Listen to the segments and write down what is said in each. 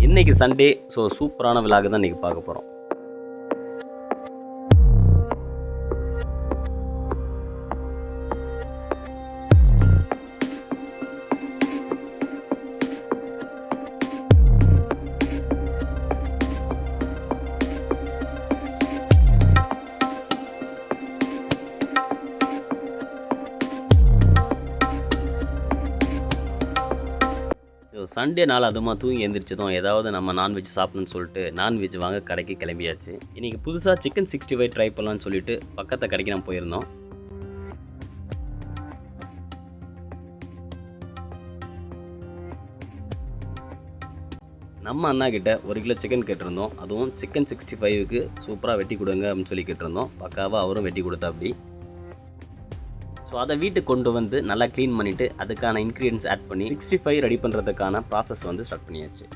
இன்றைக்கி Sunday. So சூப்பரான vlog தான் இன்றைக்கி பார்க்க போகிறோம். சண்டே நாள் அதுமா தூங்கி எழுந்திரிச்சதும் ஏதாவது நம்ம நான்வெஜ் சாப்பிடணும்னு சொல்லிட்டு நான்வெஜ் வாங்க கடைக்கு கிளம்பியாச்சு. இன்றைக்கி புதுசாக சிக்கன் 65 ட்ரை பண்ணலான்னு சொல்லிட்டு பக்கத்து கடைக்கு நம்ம போயிருந்தோம். நம்ம அண்ணா கிட்ட 1 கிலோ சிக்கன் கேட்டிருந்தோம். அதுவும் சிக்கன் 65க்கு சூப்பராக வெட்டி கொடுங்க அப்படின்னு சொல்லி கேட்டிருந்தோம். பக்காவாக அவரும் வெட்டி கொடுத்தா அப்படி. ஸோ அதை வீட்டுக்கு கொண்டு வந்து நல்லா க்ளீன் பண்ணிவிட்டு அதுக்கான இன்க்ரீடியன்ஸ் ஆட் பண்ணி 65 ரெடி பண்ணுறதுக்கான ப்ராசஸ் வந்து ஸ்டார்ட் பண்ணியாச்சு.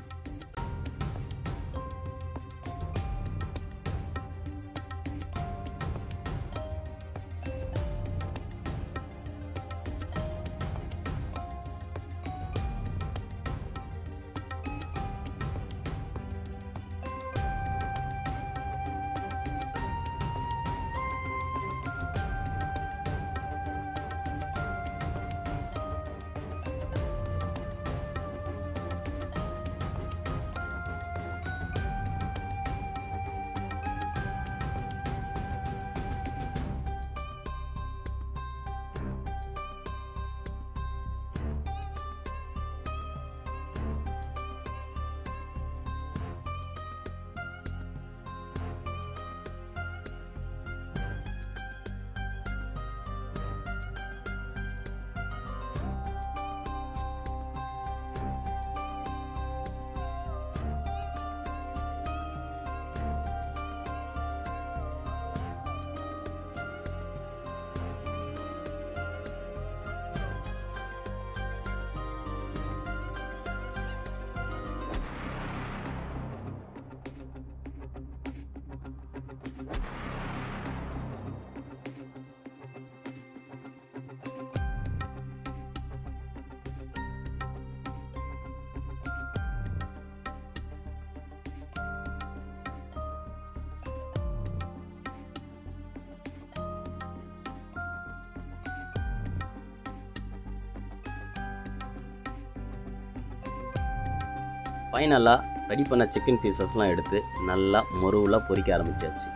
ஃபைனலாக ரெடி பண்ண சிக்கன் பீசஸ்லாம் எடுத்து நல்லா மொருவில் பொரிக்க ஆரம்பிச்சாச்சு.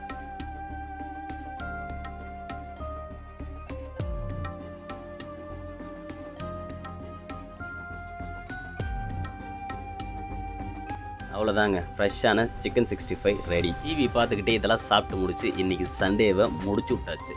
அவ்வளோதாங்க, ஃப்ரெஷ்ஷான சிக்கன் 65 ரெடி. டிவி பார்த்துக்கிட்டே இதெல்லாம் சாப்பிட்டு முடிச்சு இன்றைக்கி சண்டேவை முடிச்சு விட்டாச்சு.